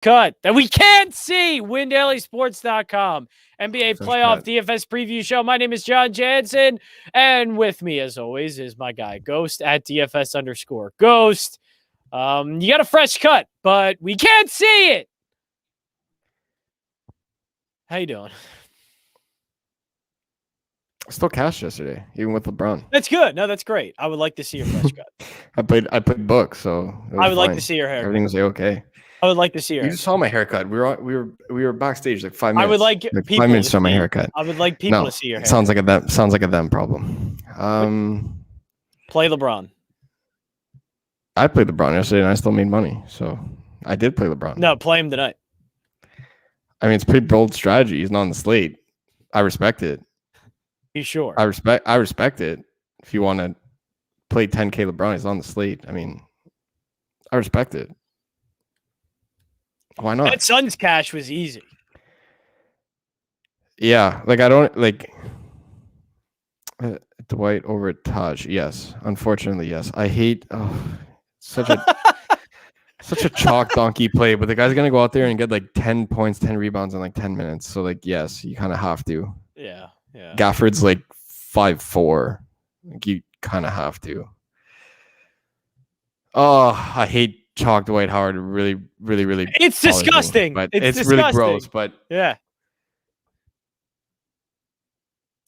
cut that we can't see. WinDailySports.com. NBA playoff DFS preview show. My name is Jon Jansen, and with me, as always, is my guy Ghost at DFS_Ghost. You got a fresh cut, but we can't see it. How you doing? Still cashed yesterday, even with LeBron. That's good. No, that's great. I would like to see your fresh cut. I played books, so I would like to see your haircut. Everything was okay. I would like to see your. You just saw my haircut. We were backstage like 5 minutes. I would like people 5 minutes to see my haircut. I would like people to see your haircut. Sounds like a them problem. Play LeBron. I played LeBron yesterday, and I still made money. So I did play LeBron. No, play him tonight. I mean, it's a pretty bold strategy. He's not on the slate. I respect it. You sure? I respect it. If you want to play 10K LeBron, he's on the slate. I mean, I respect it. Why not? That Suns cash was easy. Yeah, like I don't like Dwight over Taj. Yes, unfortunately, yes. I hate such a chalk donkey play, but the guy's gonna go out there and get like 10 points, 10 rebounds in like 10 minutes. So like, yes, you kind of have to. Yeah. Gafford's like 5'4". Like you kind of have to. Oh, I hate chalk Dwight Howard. Really. It's disgusting. But it's disgusting. Really gross. But yeah.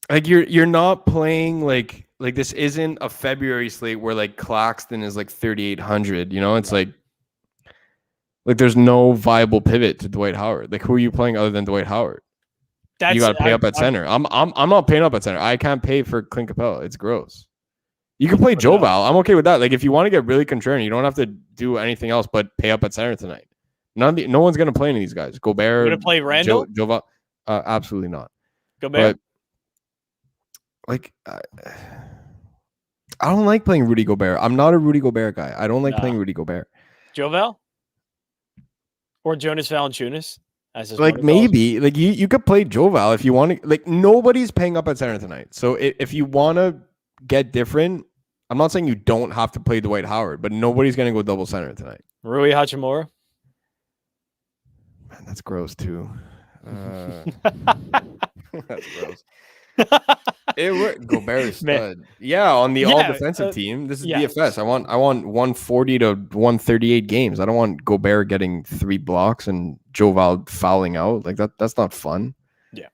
Like you're not playing like this isn't a February slate where like Claxton is like 3,800. You know, it's like there's no viable pivot to Dwight Howard. Like who are you playing other than Dwight Howard? You got to pay up at center. I'm not paying up at center. I can't pay for Clint Capella. It's gross. You can play Joe Val. I'm okay with that. Like if you want to get really contrarian, you don't have to do anything else but pay up at center tonight. No one's gonna play any of these guys. Gobert. You're gonna play Randall? Joe Val. Absolutely not. Gobert. But, like I don't like playing Rudy Gobert. I'm not a Rudy Gobert guy. I don't like playing Rudy Gobert. Joe Val? Or Jonas Valanciunas? Like maybe like you could play Joe Val if you want to. Like nobody's paying up at center tonight. So if you want to get different, I'm not saying you don't have to play Dwight Howard, but nobody's gonna go double center tonight. Rui Hachimura? Man, that's gross too. That's gross. Gobert is stud. Yeah, on the all defensive team. This is DFS. I want 140 to 138 games. I don't want Gobert getting 3 blocks and Joe Val fouling out. Like that's not fun. Yeah.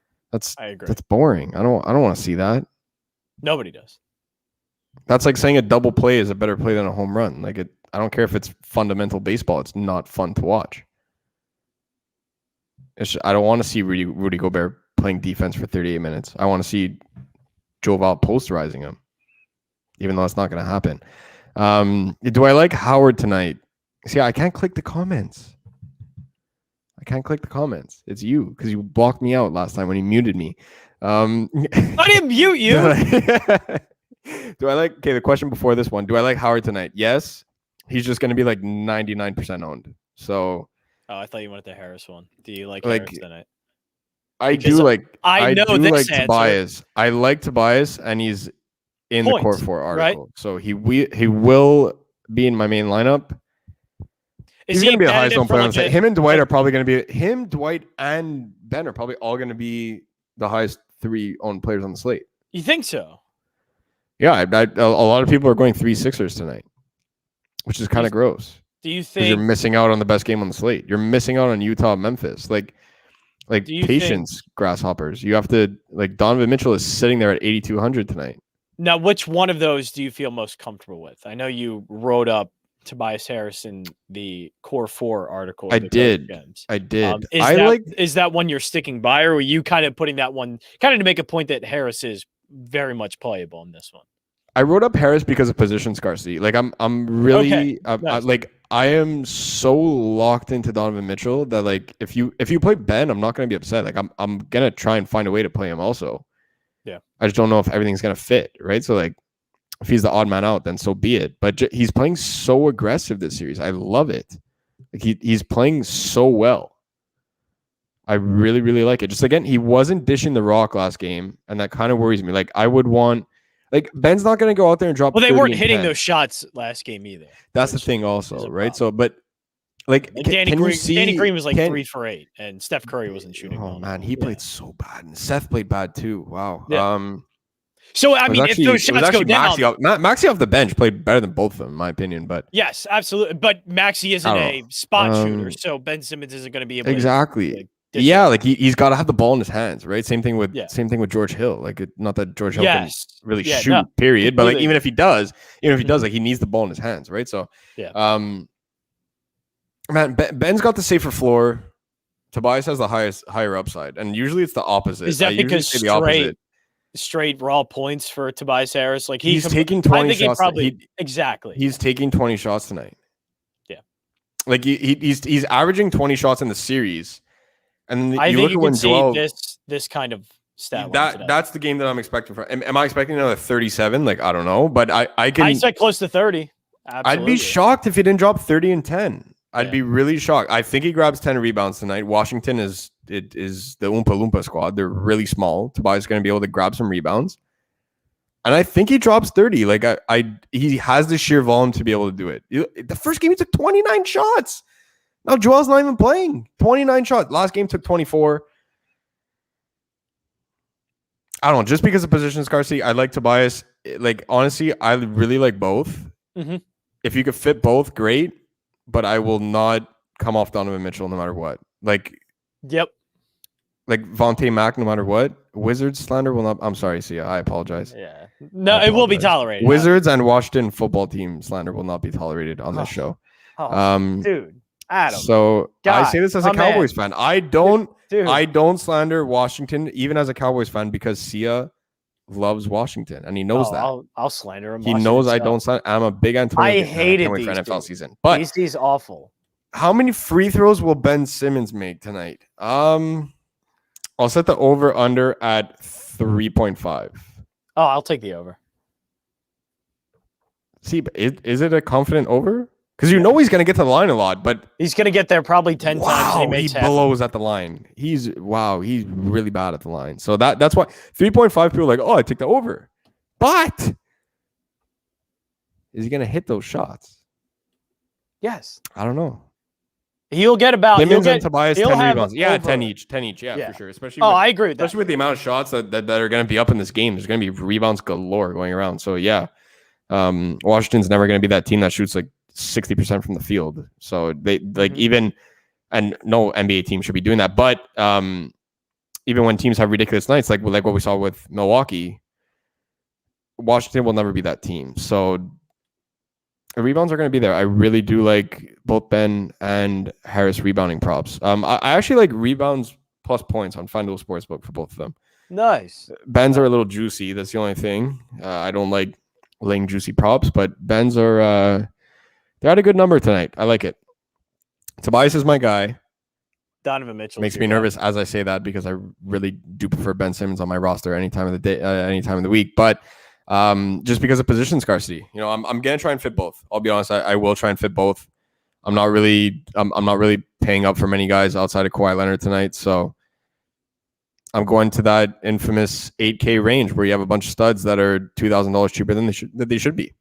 I agree. That's boring. I don't want to see that. Nobody does. That's like saying a double play is a better play than a home run. Like I don't care if it's fundamental baseball. It's not fun to watch. I don't want to see Rudy Gobert playing defense for 38 minutes. I want to see Joe Val posterizing him, even though it's not going to happen. Do I like Howard tonight? See, I can't click the comments. It's you because you blocked me out last time when you muted me. I didn't mute you. The question before this one, do I like Howard tonight? Yes. He's just going to be like 99% owned. So. Oh, I thought you wanted the Harris one. Do you like Harris tonight? I know Tobias. I like Tobias, and he's in the Core 4 article. Right? So he will be in my main lineup. He's going to be the highest owned player on the site. Him and Dwight are probably going to be Dwight and Ben are probably all going to be the highest 3 owned players on the slate. You think so? Yeah, a lot of people are going 3 Sixers tonight, which is kind of gross. Do you think you're missing out on the best game on the slate? You're missing out on Utah, Memphis. Like patience, grasshoppers. You have to Donovan Mitchell is sitting there at 8,200 tonight. Now, which one of those do you feel most comfortable with? I know you wrote up Tobias Harris in the Core 4 article. I did. Is that one you're sticking by, or were you kind of putting that one kind of to make a point that Harris is very much playable in this one? I wrote up Harris because of position scarcity. Like I'm really nice. I am so locked into Donovan Mitchell that like if you play Ben, I'm not going to be upset. Like I'm going to try and find a way to play him also. Yeah. I just don't know if everything's going to fit, right? So like if he's the odd man out, then so be it. But he's playing so aggressive this series. I love it. Like he's playing so well. I really, really like it. Just again, he wasn't dishing the rock last game, and that kind of worries me. Like I would want Ben's not going to go out there and drop. Well, they weren't hitting those shots last game either. That's the thing also, right? So, but Like, Danny can Green, you see? Danny Green was like 3 for 8, and Steph Curry wasn't shooting. Oh man, he played so bad, and Seth played bad too. Wow. Yeah. So I mean, if those shots go down, Maxey off the bench played better than both of them, in my opinion. But yes, absolutely. But Maxey isn't a spot shooter, so Ben Simmons isn't going to be able to yeah, like he's got to have the ball in his hands, right? Same thing with George Hill. Like, not that George Hill can really shoot, period. But like, even if he does, like, he needs the ball in his hands, right? So man, Ben's got the safer floor. Tobias has the higher upside, and usually it's the opposite. Is that because straight raw points for Tobias Harris? Like, he's taking 20 shots. Exactly. He's taking 20 shots tonight. Yeah. Like, he's averaging 20 shots in the series. And I think you can see this kind of stat. That's the game that I'm expecting from. Am I expecting another 37? Like, I don't know, but I expect close to 30. Absolutely. I'd be shocked if he didn't drop 30 and 10. I'd be really shocked. I think he grabs 10 rebounds tonight. Washington is the Oompa Loompa squad. They're really small. Tobias is going to be able to grab some rebounds. And I think he drops 30. Like, he has the sheer volume to be able to do it. The first game, he took 29 shots. Now Joel's not even playing. 29 shots. Last game took 24. I don't know. Just because of position scarcity, I like Tobias. Like, honestly, I really like both. Mm-hmm. If you could fit both, great. But I will not come off Donovan Mitchell no matter what. Like, yep. Like Vontae Mack, no matter what. Wizards slander will not. I'm sorry, Sia. I apologize. Yeah. No, it will be tolerated. Wizards and Washington football team slander will not be tolerated on this show. Dude. Adam. So I say this as a Cowboys fan. I don't slander Washington, even as a Cowboys fan, because Sia loves Washington, and he knows that. I'll slander him. He knows I don't slander. I'm a big Antonio. I hated for NFL season. But he's awful. How many free throws will Ben Simmons make tonight? I'll set the over under at 3.5. Oh, I'll take the over. See, is it a confident over? Because he's going to get to the line a lot, but he's going to get there probably 10 times. He blows at the line. He's really bad at the line. So that's why 3.5 people are like, oh, I take the over. But is he going to hit those shots? Yes. I don't know. He'll get about Simmons and Tobias 10 rebounds. Yeah, over. 10 each. Yeah, for sure. Especially I agree with that. Especially with the amount of shots that are going to be up in this game. There's going to be rebounds galore going around. So yeah. Washington's never going to be that team that shoots like 60% from the field. So they even, and no NBA team should be doing that. But even when teams have ridiculous nights, like what we saw with Milwaukee, Washington will never be that team. So the rebounds are going to be there. I really do like both Ben and Harris rebounding props. I actually like rebounds plus points on FanDuel Sportsbook for both of them. Nice. Ben's are a little juicy. That's the only thing. I don't like laying juicy props, but Ben's are they're at a good number tonight. I like it. Tobias is my guy. Donovan Mitchell makes me nervous as I say that, because I really do prefer Ben Simmons on my roster any time of the day, any time of the week. But just because of position scarcity, I'm gonna try and fit both. I'll be honest, I will try and fit both. I'm not really paying up for many guys outside of Kawhi Leonard tonight, so I'm going to that infamous 8K range where you have a bunch of studs that are $2,000 cheaper than they should be.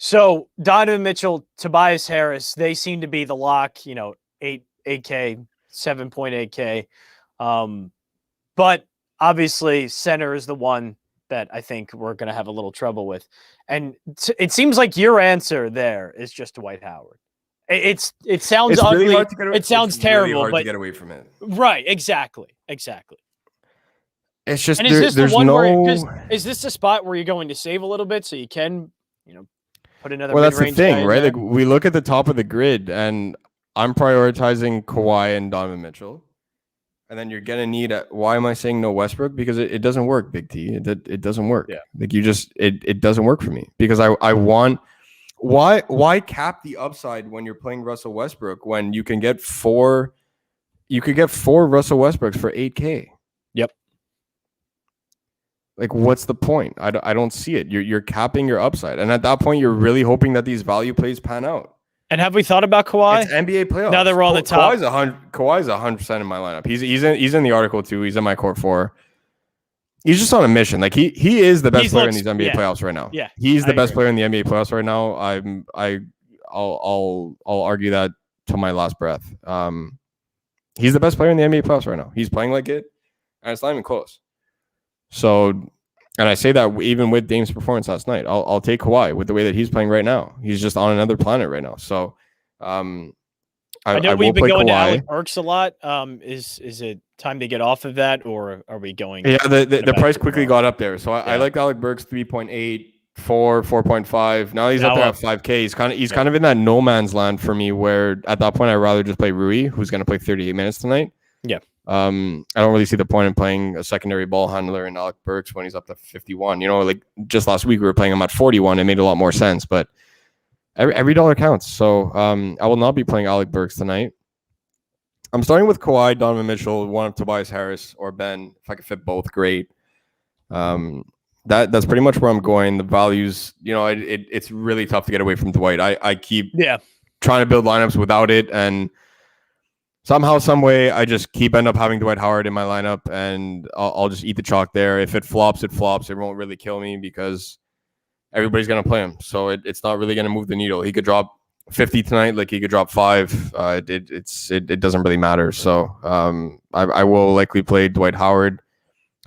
So Donovan Mitchell, Tobias Harris, they seem to be the lock, 8K, 7.8K. But obviously center is the one that I think we're going to have a little trouble with. And it seems like your answer there is just Dwight Howard. It sounds ugly. Really it sounds terrible, really hard but to get away from it. Right. Exactly. It's just, and is this the one is this the spot where you're going to save a little bit so you can, put another. Well, that's the thing, right? Like, we look at the top of the grid, and I'm prioritizing Kawhi and Donovan Mitchell, and then you're gonna need. Why am I saying no Westbrook? Because it doesn't work, Big T. It doesn't work. Yeah. Like, it doesn't work for me, because I want. Why cap the upside when you're playing Russell Westbrook when you can get four? You could get 4 Russell Westbrooks for 8K. Yep. Like, what's the point? I don't see it. You're capping your upside, and at that point, you're really hoping that these value plays pan out. And have we thought about Kawhi? It's NBA playoffs. Now that we're on the top, Kawhi's 100% in my lineup. He's in the article too. He's in my core 4. He's just on a mission. Like, he is the best player in these NBA playoffs right now. Yeah, he's the best player in the NBA playoffs right now. I'll argue that to my last breath. He's the best player in the NBA playoffs right now. He's playing like it, and it's not even close. So, and I say that even with Dame's performance last night, I'll take Kawhi with the way that he's playing right now. He's just on another planet right now. So, I know we've been going to Alec Burks a lot. Is it time to get off of that, or are we going? Yeah, the price quickly got up there. So I like Alec Burks 3.8, 4, 4.5. Now he's up there at 5K. He's kind of in that no man's land for me, where at that point I'd rather just play Rui, who's going to play 38 minutes tonight. Yeah. I don't really see the point in playing a secondary ball handler in Alec Burks when he's up to 51. Like just last week we were playing him at 41. It made a lot more sense, but every dollar counts. So I will not be playing Alec Burks tonight. I'm starting with Kawhi, Donovan Mitchell, one of Tobias Harris or Ben. If I could fit both, great. That's pretty much where I'm going. The values, it's really tough to get away from Dwight. I keep trying to build lineups without it, and somehow, some way, I just end up having Dwight Howard in my lineup, and I'll just eat the chalk there. If it flops, it flops. It won't really kill me because everybody's going to play him. So it's not really going to move the needle. He could drop 50 tonight, like he could drop 5. It doesn't really matter. So I will likely play Dwight Howard,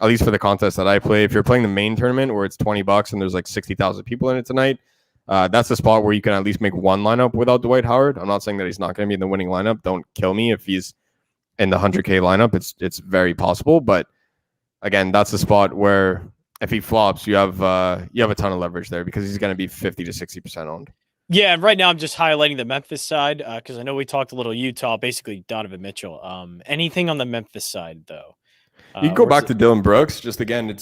at least for the contest that I play. If you're playing the main tournament where it's $20 and there's like 60,000 people in it tonight, that's a spot where you can at least make one lineup without Dwight Howard. I'm not saying that he's not going to be in the winning lineup. Don't kill me if he's in the 100K lineup. It's very possible. But again, that's a spot where if he flops, you have a ton of leverage there because he's going to be 50 to 60% owned. Yeah, and right now I'm just highlighting the Memphis side because I know we talked a little Utah, basically Donovan Mitchell. Anything on the Memphis side, though? You can go back to Dylan Brooks. Just again,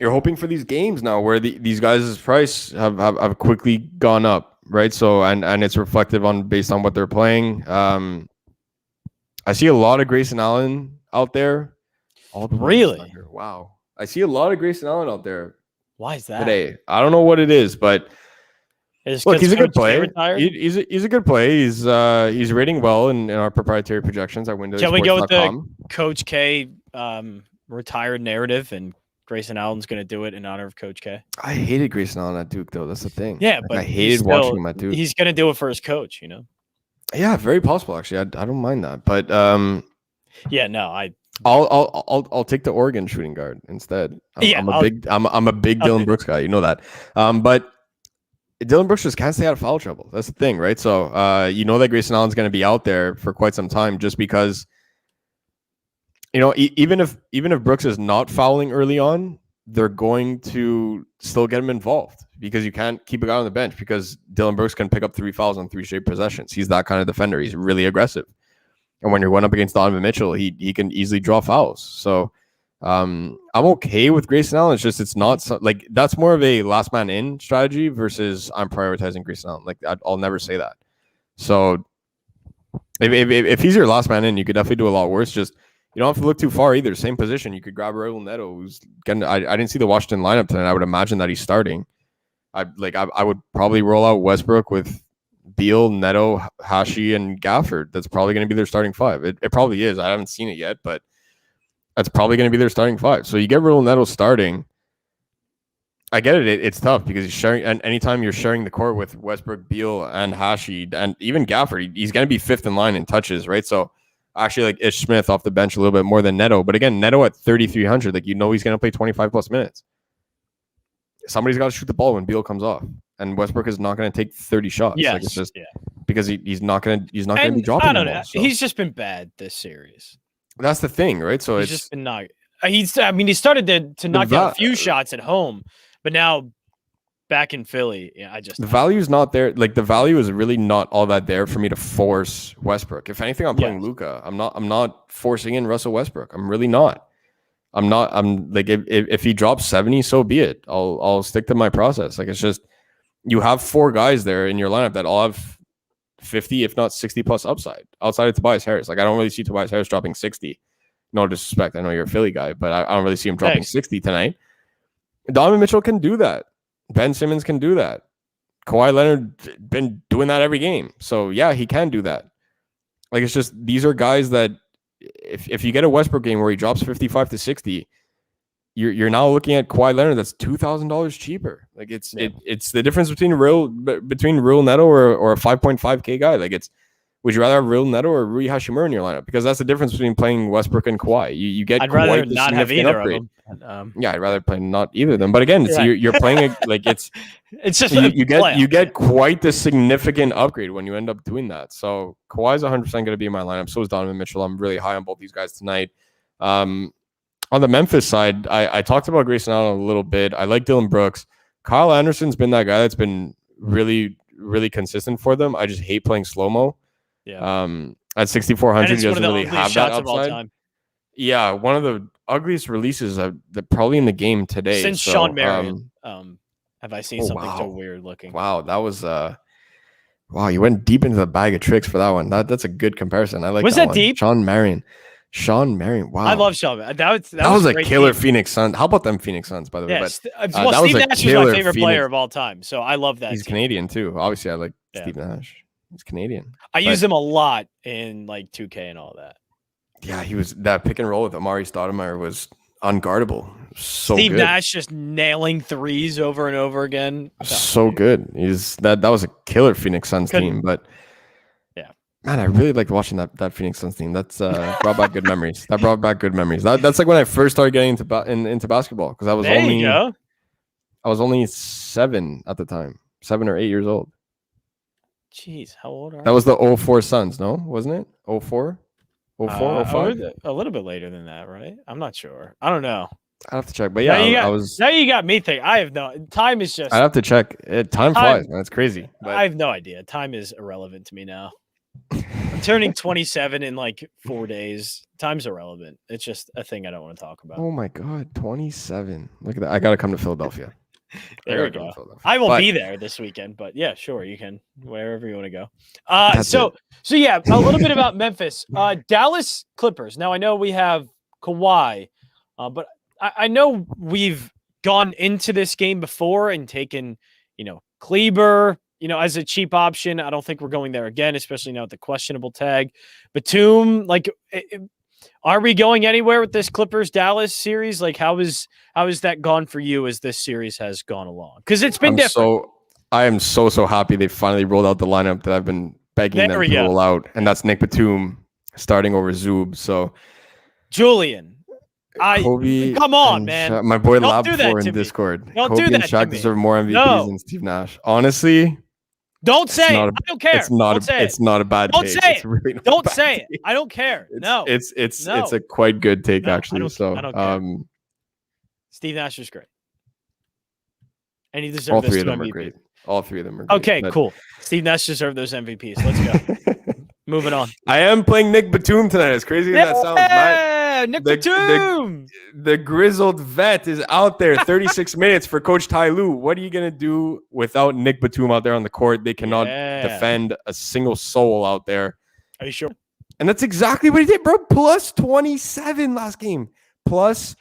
you're hoping for these games now where these guys' price have quickly gone up, right? So and it's reflective based on what they're playing. I see a lot of Grayson Allen out there. Really? Wow. I see a lot of Grayson Allen out there. Why is that? Today. I don't know what it is, but look, he's a good play. He's a good play. He's rating well in our proprietary projections at WindowSports.com. Can we go with the Coach K retired narrative and Grayson Allen's going to do it in honor of Coach K? I hated Grayson Allen at Duke, though. That's the thing. Yeah, but I hated watching him at Duke. He's going to do it for his coach, Yeah, very possible, actually. I don't mind that. But yeah, no, I'll take the Oregon shooting guard instead. I'm a big Dylan Brooks guy. You know that. But Dylan Brooks just can't stay out of foul trouble. That's the thing, right? So that Grayson Allen's going to be out there for quite some time just because even if Brooks is not fouling early on, they're going to still get him involved because you can't keep a guy on the bench because Dylan Brooks can pick up 3 fouls on 3 straight possessions. He's that kind of defender. He's really aggressive. And when you're going up against Donovan Mitchell, he can easily draw fouls. So I'm okay with Grayson Allen. It's just it's not like that's more of a last man in strategy versus I'm prioritizing Grayson Allen. Like I'll never say that. So if he's your last man in, you could definitely do a lot worse. Just you don't have to look too far either. Same position. You could grab Raul Neto, who's I didn't see the Washington lineup tonight. I would imagine that he's starting. I would probably roll out Westbrook with Beal, Neto, Hashi, and Gafford. That's probably going to be their starting 5. It probably is. I haven't seen it yet, but that's probably going to be their starting 5. So you get Raul Neto starting. I get it. It's tough because he's sharing, and anytime you're sharing the court with Westbrook, Beal, and Hashi, and even Gafford, he's going to be 5th in line in touches, right? So actually, like Ish Smith off the bench a little bit more than Neto, but again, Neto at 3,300, like he's going to play 25 plus minutes. Somebody's got to shoot the ball when Beal comes off, and Westbrook is not going to take 30 shots. Yes, like it's just because he's not going to be dropping. I don't know. So. He's just been bad this series. That's the thing, right? So he's just been not. He started to knock down a few shots at home, but now back in Philly, the value's not there. Like the value is really not all that there for me to force Westbrook. If anything, I'm playing Luka. I'm not forcing in Russell Westbrook. I'm really not. I'm like if he drops 70, so be it. I'll stick to my process. Like it's just you have 4 guys there in your lineup that all have 50, if not 60 plus upside outside of Tobias Harris. Like I don't really see Tobias Harris dropping 60. No disrespect. I know you're a Philly guy, but I don't really see him dropping 60 tonight. Donovan Mitchell can do that. Ben Simmons can do that. Kawhi Leonard been doing that every game. So yeah, he can do that. Like it's just these are guys that if you get a Westbrook game where he drops 55 to 60, you're now looking at Kawhi Leonard that's $2,000 cheaper. Like it's the difference between Real Neto or a 5.5K guy. Like would you rather have Real Neto or Rui Hashimura in your lineup? Because that's the difference between playing Westbrook and Kawhi. You get I'd rather quite the not have significant either upgrade. of them. Yeah, I'd rather play not either of them. But again, it's, you're playing it's just you get quite the significant upgrade when you end up doing that. So Kawhi's 100% going to be in my lineup. So is Donovan Mitchell. I'm really high on both these guys tonight. On the Memphis side, I talked about Grayson Allen a little bit. I like Dylan Brooks. Kyle Anderson's been that guy that's been really, really consistent for them. I just hate playing slow-mo. Yeah. At 6,400, he doesn't really have that upside. Yeah, one of the ugliest releases probably in the game today. Since Sean Marion. Have I seen something so weird looking? Wow, that was wow, you went deep into the bag of tricks for that one. That's a good comparison. I like that one. Deep? Sean Marion. Wow. I love Sean. That was a killer team. Phoenix Suns. How about them Phoenix Suns, by the way? Yeah, Steve Nash is my favorite player of all time. So I love that. He's Canadian too. Obviously, I like Steve Nash. He's Canadian. I use him a lot in like 2K and all that. Yeah, he was that pick and roll with Amari Stoudemire was unguardable. So Steve good. Nash just nailing threes over and over again. So good. That was a killer Phoenix Suns team. But yeah, man, I really liked watching that Phoenix Suns team. That's brought back good memories. That brought back good memories. That's like when I first started getting into basketball because I was only 7 at the time, 7 or 8 years old. Jeez, how old are you? That was the 04 Suns, no? Wasn't it? 04? 04, 05? A little bit later than that, right? I'm not sure. I don't know. I have to check. But yeah, now you got me thinking. I have time is just. I have to check. Time flies, man. It's crazy. But I have no idea. Time is irrelevant to me now. I'm turning 27 in like 4 days. Time's irrelevant. It's just a thing I don't want to talk about. Oh my God, 27. Look at that. I got to come to Philadelphia. There we go. I will be there this weekend, but yeah, sure, you can wherever you want to go. So yeah, a little bit about Memphis, Dallas Clippers. Now I know we have Kawhi, but I know we've gone into this game before and taken, Kleber, as a cheap option. I don't think we're going there again, especially now with the questionable tag. Batum, are we going anywhere with this Clippers Dallas series? Like, how is that gone for you as this series has gone along? Because it's been different. I am so happy they finally rolled out the lineup that I've been begging them to roll out, and that's Nick Batum starting over Zub. So, Julian, Kobe, come on, man. My boy Lab4 in Discord. Don't Kobe do that. And Shaq deserve more MVPs than Steve Nash. Honestly. Don't say it. I don't care. It's not a bad take. Don't say it. Really don't say it. I don't care. No. It's a quite good take actually. I don't care. Steve Nash is great. And he deserves all 3 of them MVP. Are great. All 3 of them are great. Okay, cool. Steve Nash deserved those MVPs. Let's go. Moving on. I am playing Nick Batum tonight. As crazy as that sounds, man. Nick Batum. The grizzled vet is out there 36 minutes for Coach Ty Lue. What are you going to do without Nick Batum out there on the court? They cannot defend a single soul out there. Are you sure? And that's exactly what he did, bro. Plus 27 last game. Plus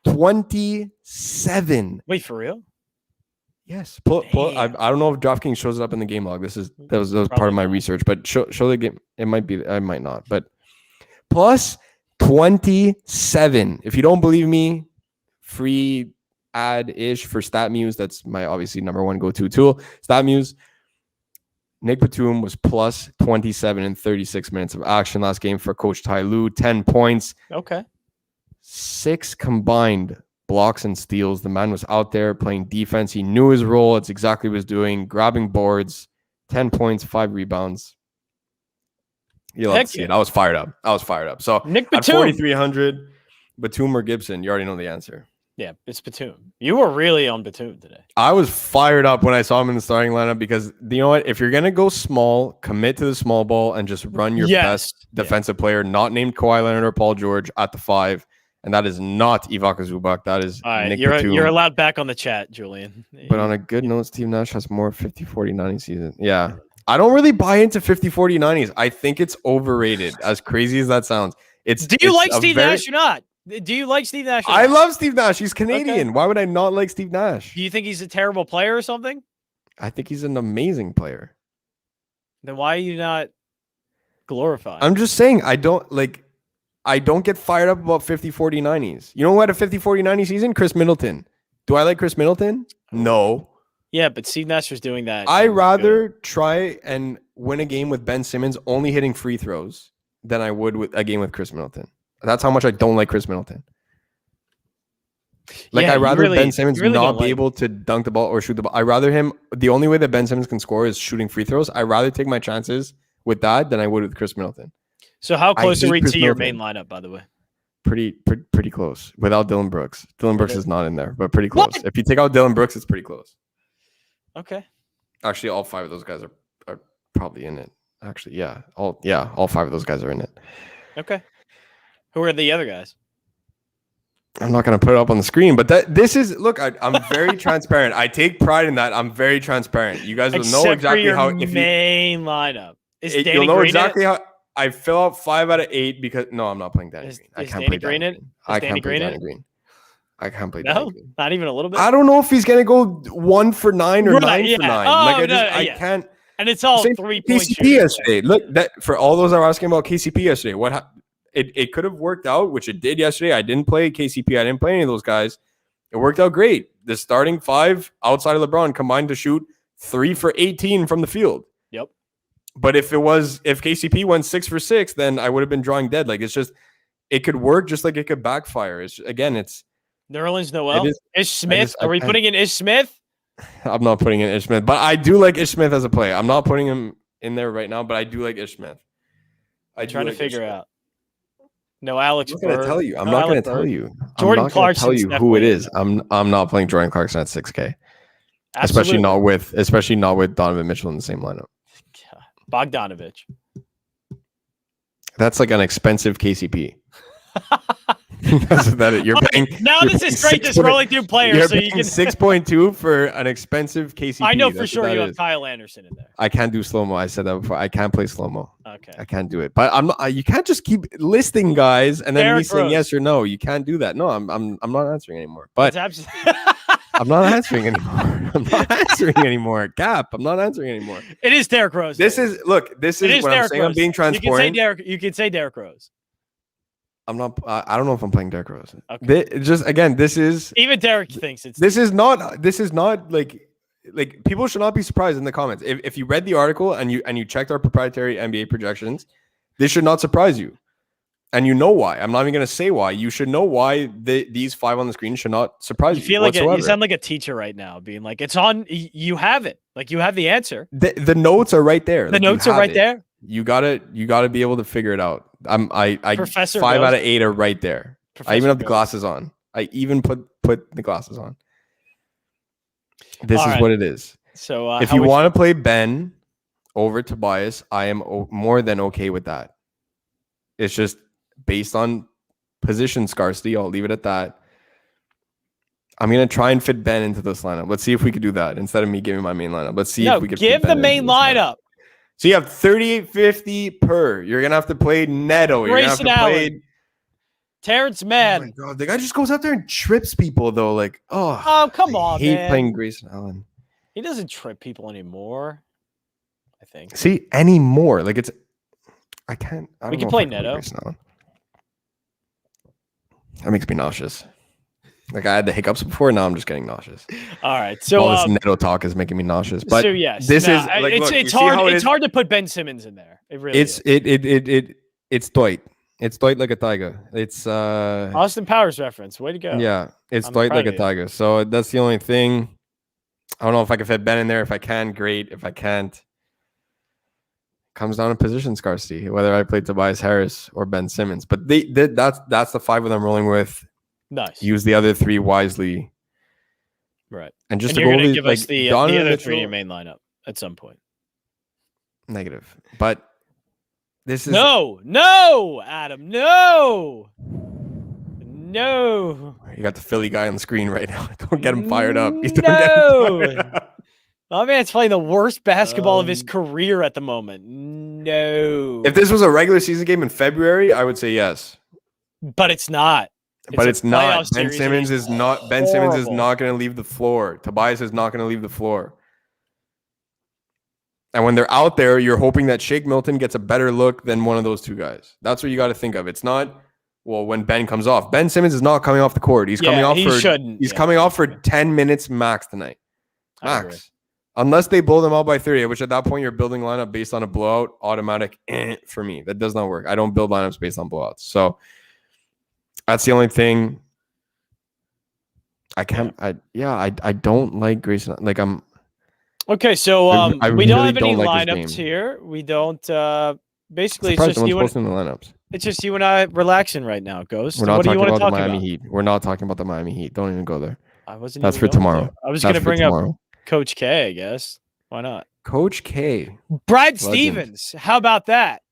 27. Wait, for real? Yes. I don't know if DraftKings shows it up in the game log. That was part of my research, but show the game. It might be. I might not. But plus 27. If you don't believe me, free ad-ish for StatMuse. That's my obviously number one go-to tool. StatMuse. Nick Batum was plus 27 in 36 minutes of action last game for Coach Ty Lue. 10 points. Okay. 6 combined blocks and steals. The man was out there playing defense. He knew his role. It's exactly what he was doing. Grabbing boards. 10 points, 5 rebounds. You love to see it. I was fired up. So Nick at Batum. 4,300, Batum or Gibson, you already know the answer. Yeah, it's Batum. You were really on Batum today. I was fired up when I saw him in the starting lineup because you know what? If you're going to go small, commit to the small ball and just run your best defensive player, not named Kawhi Leonard or Paul George at the 5. And that is not Ivica Zubac. That is Nick Batum. You're allowed back on the chat, Julian. But on a good note, Steve Nash has more 50-40-90 season. Yeah. I don't really buy into 50-40-90s. I think it's overrated, as crazy as that sounds. Do you like Steve Nash or not? Do you like Steve Nash? I love Steve Nash. He's Canadian. Okay. Why would I not like Steve Nash? Do you think he's a terrible player or something? I think he's an amazing player. Then why are you not glorifying? I'm just saying, I don't like. I don't get fired up about 50, 40, 90s. You know who had a 50, 40, 90 season? Chris Middleton. Do I like Chris Middleton? No. Yeah, but Steve Nash was doing that. I rather try and win a game with Ben Simmons only hitting free throws than I would with a game with Chris Middleton. That's how much I don't like Chris Middleton. Like, I'd rather Ben Simmons not be able to dunk the ball or shoot the ball. I'd rather him, the only way that Ben Simmons can score is shooting free throws. I'd rather take my chances with that than I would with Chris Middleton. So how close are we to your main lineup, by the way? Pretty close. Without Dylan Brooks. Dylan Brooks is not in there, but pretty close. What? If you take out Dylan Brooks, it's pretty close. Okay. Actually, all 5 of those guys are probably in it. Actually, yeah. All 5 of those guys are in it. Okay. Who are the other guys? I'm not going to put it up on the screen, but this is, look, I'm very transparent. I take pride in that. I'm very transparent. You guys will know exactly how. Main lineup. You'll know exactly how. I fill out 5 out of 8 because no, I'm not playing Danny Green. I can't play Danny Green. I can't play Danny Green. I can't play Danny Green. Not even a little bit. I don't know if he's gonna go 1 for 9 or 9 for 9. I can't. And it's all 3 points. KCP yesterday. Look, that for all those that were asking about KCP yesterday, it could have worked out, which it did yesterday. I didn't play KCP. I didn't play any of those guys. It worked out great. The starting 5 outside of LeBron combined to shoot 3 for 18 from the field. Yep. But if KCP went 6 for 6, then I would have been drawing dead. Like, it's just, it could work just like it could backfire. It's Nerlens Noel, Ish Smith. Are we putting in Ish Smith? I'm not putting in Ish Smith, but I do like Ish Smith as a play. I'm not putting him in there right now, but I do like Ish Smith. I'm trying to figure out. No, Alex. I'm not going to tell you. I'm not going to tell you. Jordan Clarkson. Tell you who it is. I'm not playing Jordan Clarkson at 6K. Absolutely. Especially not with Donovan Mitchell in the same lineup. Bogdanovich. That's like an expensive KCP. You're paying. Now this is straight just rolling through players. You're so paying you can 6.2 for an expensive KCP. I know for sure you have Kyle Anderson in there. I can't do slow mo. I said that before. I can't play slow mo. Okay. I can't do it. But I'm not. You can't just keep listing guys and then Derrick me saying Rose. yes or no. You can't do that. No, I'm not answering anymore. But I'm not answering anymore. I'm not answering anymore. Cap. I'm not answering anymore. It is Derrick Rose. This is what I'm saying. Rose. I'm being transparent. You can say Derrick Rose. I'm not. I don't know if I'm playing Derrick Rose. Okay. This is even Derrick thinks it's. This is not like people should not be surprised in the comments. If you read the article and you checked our proprietary NBA projections, this should not surprise you, and you know why. I'm not even going to say why. You should know why these 5 on the screen should not surprise you. You feel like you sound like a teacher right now, being like, it's on. You have it. Like you have the answer. The notes are right there. The notes are right there. You gotta be able to figure it out. I Professor 5 Ghost. out of 8 are right there. Professor I even have the Ghost. glasses on. I even put the glasses on. This All is right. what it is. So if you want to play Ben over Tobias, I am more than okay with that. It's just based on position scarcity. I'll leave it at that. I'm going to try and fit Ben into this lineup. Let's see if we could do that instead of me giving my main lineup. Let's see if we could give the main lineup. So you have 38.50 per. You're gonna have to play Neto. You're Grayson gonna have to Allen. play Terrence Mann. Oh my god, the guy just goes out there and trips people though. Like, come on, I hate man. playing Grayson Allen. He doesn't trip people anymore. I think. See, anymore. Like I can't. We can play Neto. That makes me nauseous. Like I had the hiccups before, now I'm just getting nauseous. All right, so all this Neto talk is making me nauseous. But yes, this is like, it's hard. It's hard to put Ben Simmons in there. It really is. It's Dwight. It's Dwight like a tiger. It's Austin Powers reference. Way to go. Yeah, it's Dwight like a tiger. So that's the only thing. I don't know if I can fit Ben in there. If I can, great. If I can't, comes down to position scarcity. Whether I play Tobias Harris or Ben Simmons, but that's the 5 of them rolling with. Nice. Use the other 3 wisely. Right. And just and to you're go going to give like, us the Donovan other Mitchell, 3 in your main lineup at some point. Negative. But this is No, Adam, no. You got the Philly guy on the screen right now. Don't get him fired up. My man's playing the worst basketball of his career at the moment. No. If this was a regular season game in February, I would say yes. But it's not. But it's not. Ben Simmons is not going to leave the floor. Tobias is not going to leave the floor. And when they're out there, you're hoping that Shake Milton gets a better look than one of those 2 guys. That's what you got to think of. It's not Well, when Ben comes off, Ben Simmons is not coming off the court. He's coming off He's coming off for 10 minutes max tonight. Max. Unless they blow them out by 30, which at that point you're building lineup based on a blowout, automatic for me. That does not work. I don't build lineups based on blowouts. So that's the only thing. I can't. I don't like Grayson. Like I'm. Okay, so I we really don't have any like lineups here. We don't. Basically, it's just you. Posting the lineups. It's just you and I relaxing right now, Ghost. We're not talking about the Miami Heat. We're not talking about the Miami Heat. Don't even go there. That's for tomorrow. I was going to bring up Coach K, I guess. Why not? Coach K. Brad Stevens. How about that?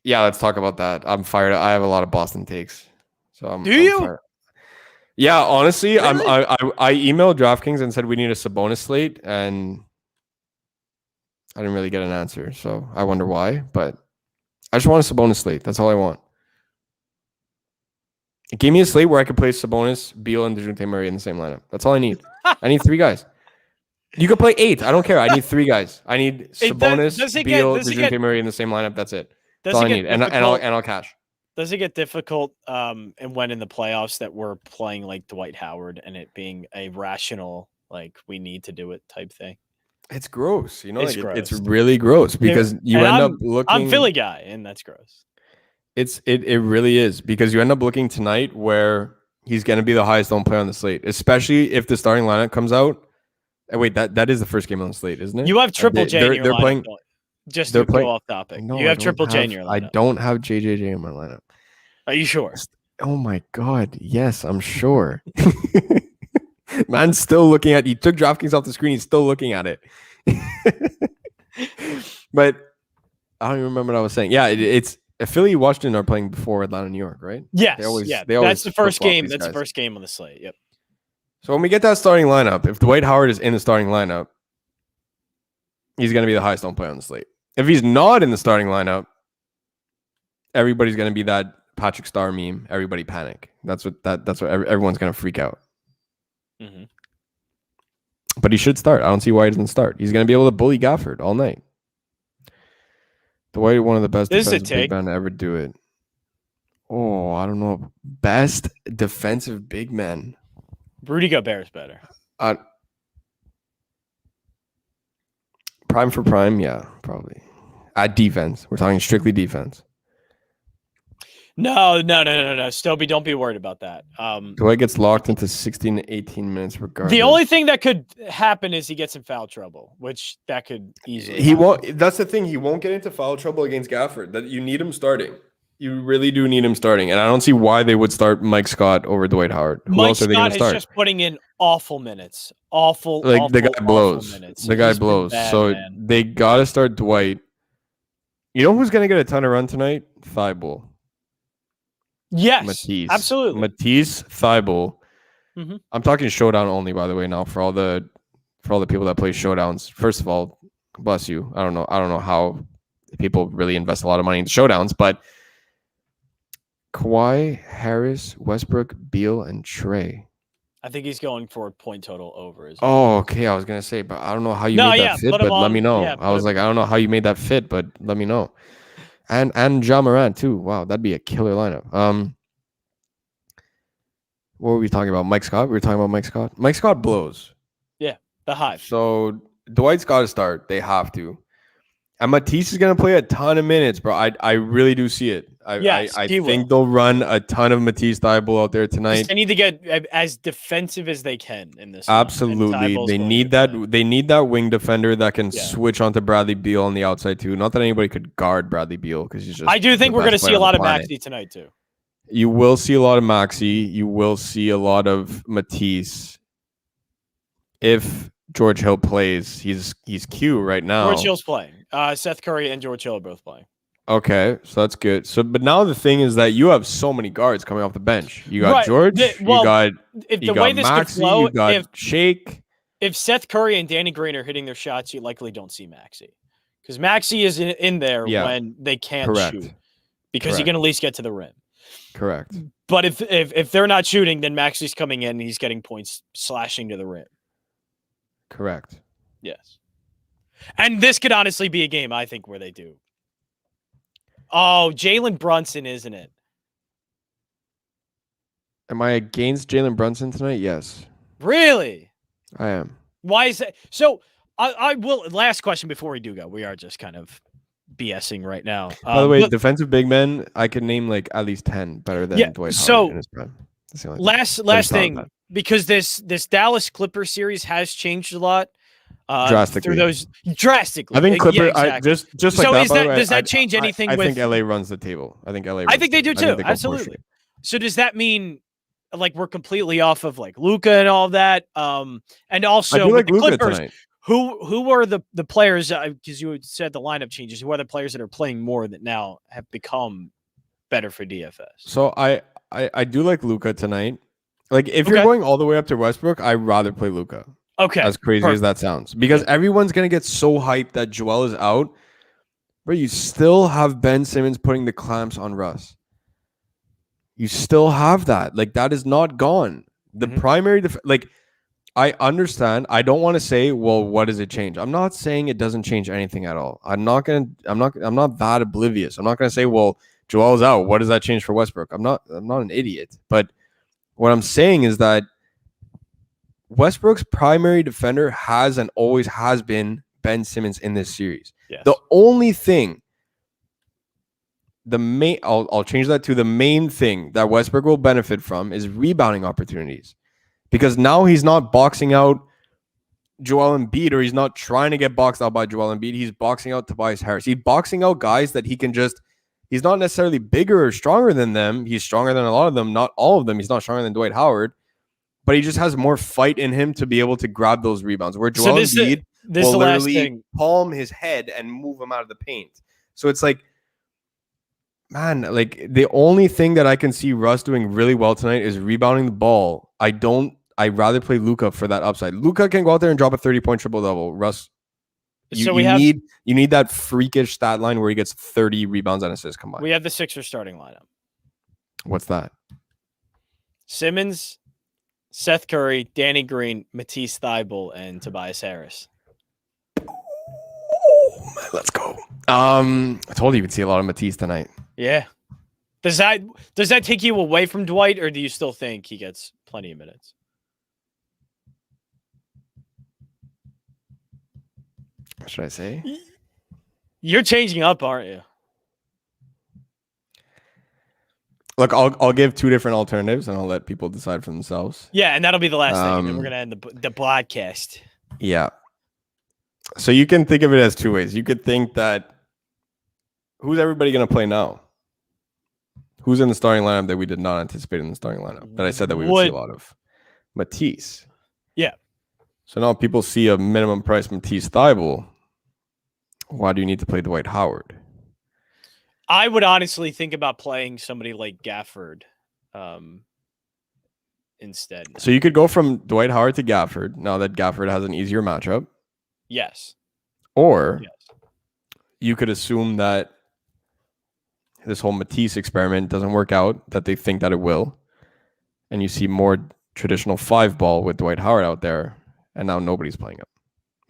Yeah, let's talk about that. I'm fired. I have a lot of Boston takes. So I'm fired. Yeah, honestly, really? I emailed DraftKings and said we need a Sabonis slate, and I didn't really get an answer. So I wonder why, but I just want a Sabonis slate. That's all I want. Give me a slate where I could play Sabonis, Beal, and DeJounte Murray in the same lineup. That's all I need. I need 3 guys. You could play 8. I don't care. I need 3 guys. I need Sabonis, Beal, DeJounte Murray in the same lineup. That's it. That's all I need. And I'll cash. Does it get difficult and when in the playoffs that we're playing like Dwight Howard and it being a rational, like we need to do it type thing? It's gross. You know, it's really gross because you end up looking. I'm Philly guy, and that's gross. It really is because you end up looking tonight where he's going to be the highest owned player on the slate, especially if the starting lineup comes out. Wait, that is the first game on the slate, isn't it? You have Triple J in your lineup. Playing, just to go off topic. No, you have Triple J in your lineup. I don't have JJJ in my lineup. Are you sure? Oh my God. Yes, I'm sure. Man's still looking at. He took DraftKings off the screen. He's still looking at it. But I don't even remember what I was saying. Yeah, it's Philly, Washington are playing before Atlanta, New York, right? Yes. That's the first game. That's the first game on the slate. Yep. So when we get that starting lineup, if Dwight Howard is in the starting lineup, he's going to be the highest owned player on the slate. If he's not in the starting lineup, everybody's going to be that Patrick Star meme. Everybody panic. That's what everyone's going to freak out. Mm-hmm. But he should start. I don't see why he doesn't start. He's going to be able to bully Gafford all night. Dwight, one of the best defensive big men to ever do it. Oh, I don't know. Best defensive big men. Rudy Gobert's better. Prime for prime, yeah, probably. At defense. We're talking strictly defense. No. Stobie, don't be worried about that. Dwight gets locked into 16 to 18 minutes regardless. The only thing that could happen is he gets in foul trouble, which that could easily happen. Won't. That's the thing. He won't get into foul trouble against Gafford. That you need him starting. You really do need him starting. And I don't see why they would start Mike Scott over Dwight Howard. Who else are they going to start? Mike Scott is just putting in awful minutes. Awful. The guy blows. The guy blows. So they got to start Dwight. You know who's going to get a ton of run tonight? Thibault. Yes, Matisse. Absolutely. Matisse, Thibault. Mm-hmm. I'm talking showdown only, by the way. Now for all the people that play showdowns. First of all, bless you. I don't know how people really invest a lot of money in showdowns, but Kawhi, Harris, Westbrook, Beal, and Trey. I think he's going for a point total over. Oh, okay. I was gonna say, but I don't know how you made that fit. But let me know. I was like, I don't know how you made that fit, but let me know. And Ja Morant too. Wow, that'd be a killer lineup. What were we talking about? Mike Scott? We were talking about Mike Scott. Mike Scott blows. Yeah, the hive. So Dwight's got to start. They have to. And Matisse is going to play a ton of minutes, bro. I really do see it. I think they'll run a ton of Matisse Thibault out there tonight. They need to get as defensive as they can in this. Absolutely. They need that. They need that wing defender that can switch onto Bradley Beal on the outside too. Not that anybody could guard Bradley Beal because he's just. I do think we're going to see a lot of Maxey tonight too. You will see a lot of Maxey. You will see a lot of Matisse. If George Hill plays, he's Q right now. George Hill's playing. Seth Curry and George Hill are both playing. Okay, so that's good. So, but now the thing is that you have so many guards coming off the bench. You got George. You got Maxey. You got Shake. If Seth Curry and Danny Green are hitting their shots, you likely don't see Maxey because Maxey is in there when they can't shoot because he can at least get to the rim. Correct. But if they're not shooting, then Maxey's coming in and he's getting points slashing to the rim. Correct. Yes. And this could honestly be a game, I think, where they do. Oh, Jalen Brunson, isn't it? Am I against Jalen Brunson tonight? Yes, Really? I am. Why is that? So I will. Last question before we do go. We are just kind of BSing right now. By the way, defensive big men, I can name like at least 10 better than Dwight Howard in his prime. That's the only thing. Last thing, because this Dallas Clippers series has changed a lot. Drastically. Through those drastically. I think Clipper. Yeah, exactly. Just like that. Does that change anything? I think LA runs the table. I think LA. I think they do too. Absolutely. So does that mean like we're completely off of like Luka and all that? And also I do like the Luka Clippers. Tonight. Who are the players? Because you said the lineup changes. Who are the players that are playing more that now have become better for DFS? So I do like Luka tonight. Like if you're going all the way up to Westbrook, I'd rather play Luka. Okay. As crazy as that sounds, because everyone's gonna get so hyped that Joel is out, but you still have Ben Simmons putting the clamps on Russ. You still have that. Like that is not gone. The primary like I understand. I don't want to say, well, what does it change? I'm not saying it doesn't change anything at all. I'm not that oblivious. I'm not gonna say, well, Joel's out. What does that change for Westbrook? I'm not an idiot. But what I'm saying is that Westbrook's primary defender has and always has been Ben Simmons in this series. Yes. The only thing, I'll change that to the main thing that Westbrook will benefit from is rebounding opportunities. Because now he's not boxing out Joel Embiid, or he's not trying to get boxed out by Joel Embiid. He's boxing out Tobias Harris. He's boxing out guys that he can just, he's not necessarily bigger or stronger than them. He's stronger than a lot of them, not all of them. He's not stronger than Dwight Howard. But he just has more fight in him to be able to grab those rebounds. Where Joel Embiid will literally palm his head and move him out of the paint. So it's like, man, like the only thing that I can see Russ doing really well tonight is rebounding the ball. I'd rather play Luka for that upside. Luka can go out there and drop a 30-point triple-double. Russ, you need that freakish stat line where he gets 30 rebounds and assists combined. We have the Sixers starting lineup. What's that? Simmons, Seth Curry, Danny Green, Matisse Thybulle, and Tobias Harris. Let's go. I told you could see a lot of Matisse tonight. Yeah. Does that take you away from Dwight, or do you still think he gets plenty of minutes? What should I say? You're changing up, aren't you? Look, I'll give two different alternatives, and I'll let people decide for themselves. Yeah, and that'll be the last thing, and then we're gonna end the podcast. Yeah. So you can think of it as two ways. You could think that who's everybody gonna play now? Who's in the starting lineup that we did not anticipate in the starting lineup? That I said that we would see a lot of. Matisse. Yeah. So now people see a minimum price Matisse Thybulle. Why do you need to play Dwight Howard? I would honestly think about playing somebody like Gafford instead. So you could go from Dwight Howard to Gafford now that Gafford has an easier matchup. Yes. Or you could assume that this whole Matisse experiment doesn't work out, that they think that it will. And you see more traditional 5-ball with Dwight Howard out there. And now nobody's playing him.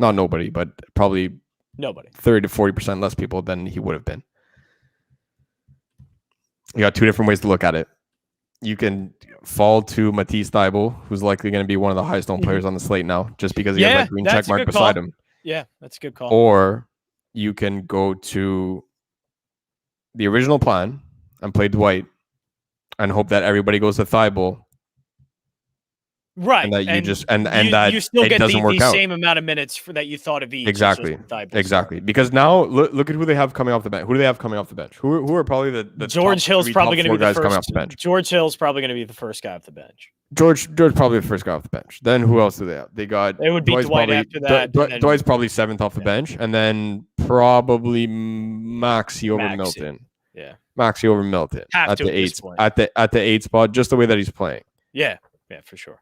Not nobody, but probably nobody. 30 to 40% less people than he would have been. You got two different ways to look at it. You can fall to Matisse Thybulle, who's likely going to be one of the highest owned players on the slate now, just because he has that green check mark beside him. Yeah, that's a good call. Or you can go to the original plan and play Dwight and hope that everybody goes to Thybulle. Right. And that that you still get the same amount of minutes for that you thought of each. Exactly. Because now look at who they have coming off the bench. Who do they have coming off the bench? Who are probably the George Hill's probably going to be the first coming off the bench. George Hill's probably going to be the first guy off the bench. George probably the first guy off the bench. Then who else do they have? They got it would be Dwight after that. Dwight's probably 7th off the bench, and then probably Maxey over Milton. Yeah. Maxey over Milton at the 8th at the 8th spot, just the way that he's playing. Yeah, for sure.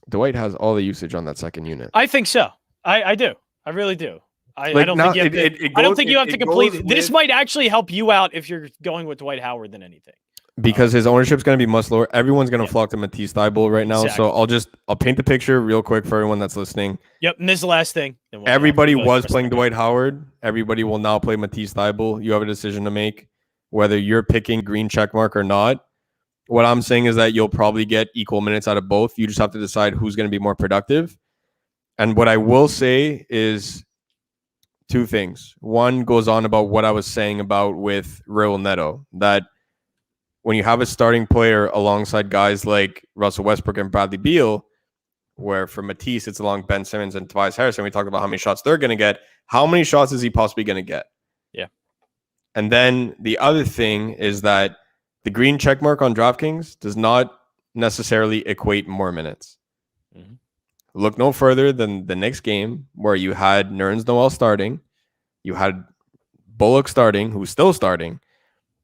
Dwight has all the usage on that second unit. I think so. I do. I really do. I don't think you have to complete. This might actually help you out if you're going with Dwight Howard than anything. Because his ownership is going to be much lower. Everyone's going to flock to Matisse Thybulle right now. Exactly. So I'll paint the picture real quick for everyone that's listening. Yep, and this is the last thing. Everybody was playing Dwight Howard. Everybody will now play Matisse Thybulle. You have a decision to make, whether you're picking green check mark or not. What I'm saying is that you'll probably get equal minutes out of both. You just have to decide who's going to be more productive. And what I will say is two things. One goes on about what I was saying about with Raul Neto, that when you have a starting player alongside guys like Russell Westbrook and Bradley Beal, where for Matisse, it's along Ben Simmons and Tobias Harris, and we talked about how many shots they're going to get. How many shots is he possibly going to get? Yeah. And then the other thing is that the green check mark on DraftKings does not necessarily equate more minutes. Mm-hmm. Look no further than the Knicks game where you had Nerlens Noel starting, you had Bullock starting, who's still starting,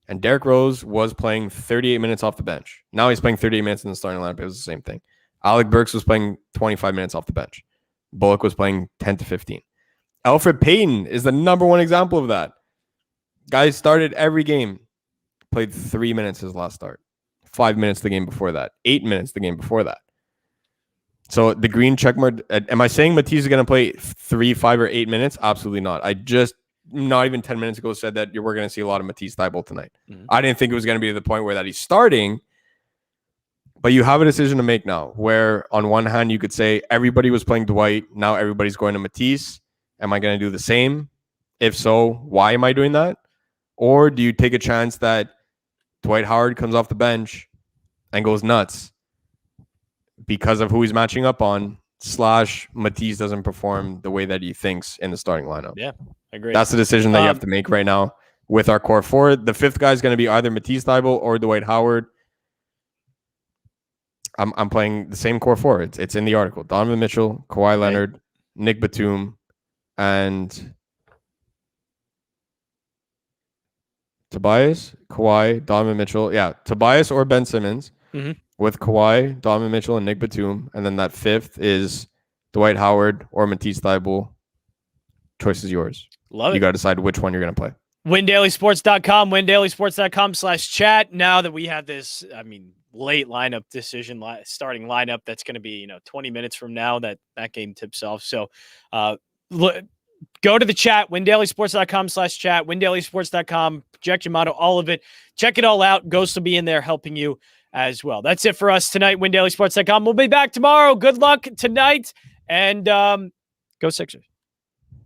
and Derrick Rose was playing 38 minutes off the bench. Now he's playing 38 minutes in the starting lineup. It was the same thing. Alec Burks was playing 25 minutes off the bench. Bullock was playing 10 to 15. Elfrid Payton is the number one example of that. Guys started every game. Played 3 minutes his last start. 5 minutes the game before that. 8 minutes the game before that. So the green checkmark, am I saying Matisse is going to play 3, 5, or 8 minutes? Absolutely not. I just, not even 10 minutes ago, said that we're going to see a lot of Matisse Thybulle tonight. Mm-hmm. I didn't think it was going to be to the point where that he's starting, but you have a decision to make now, where on one hand, you could say everybody was playing Dwight. Now everybody's going to Matisse. Am I going to do the same? If so, why am I doing that? Or do you take a chance that Dwight Howard comes off the bench and goes nuts because of who he's matching up on, / Matisse doesn't perform the way that he thinks in the starting lineup? Yeah, I agree. That's the decision that you have to make right now with our core four. The fifth guy is going to be either Matisse Thybulle or Dwight Howard. I'm playing the same core four. It's in the article. Donovan Mitchell, Kawhi Leonard, Nick Batum, and Tobias, Kawhi, Donovan Mitchell. Yeah, Tobias or Ben Simmons with Kawhi, Donovan Mitchell, and Nick Batum. And then that fifth is Dwight Howard or Matisse Thybulle. Choice is yours. Love it. You got to decide which one you're going to play. WinDailySports.com, WinDailySports.com/chat. Now that we have this, late lineup decision, starting lineup, that's going to be, 20 minutes from now that game tips off. So go to the chat, WinDailySports.com/chat, WinDailySports.com, projection model, all of it. Check it all out. Ghost will be in there helping you as well. That's it for us tonight, WinDailySports.com. We'll be back tomorrow. Good luck tonight, and go Sixers.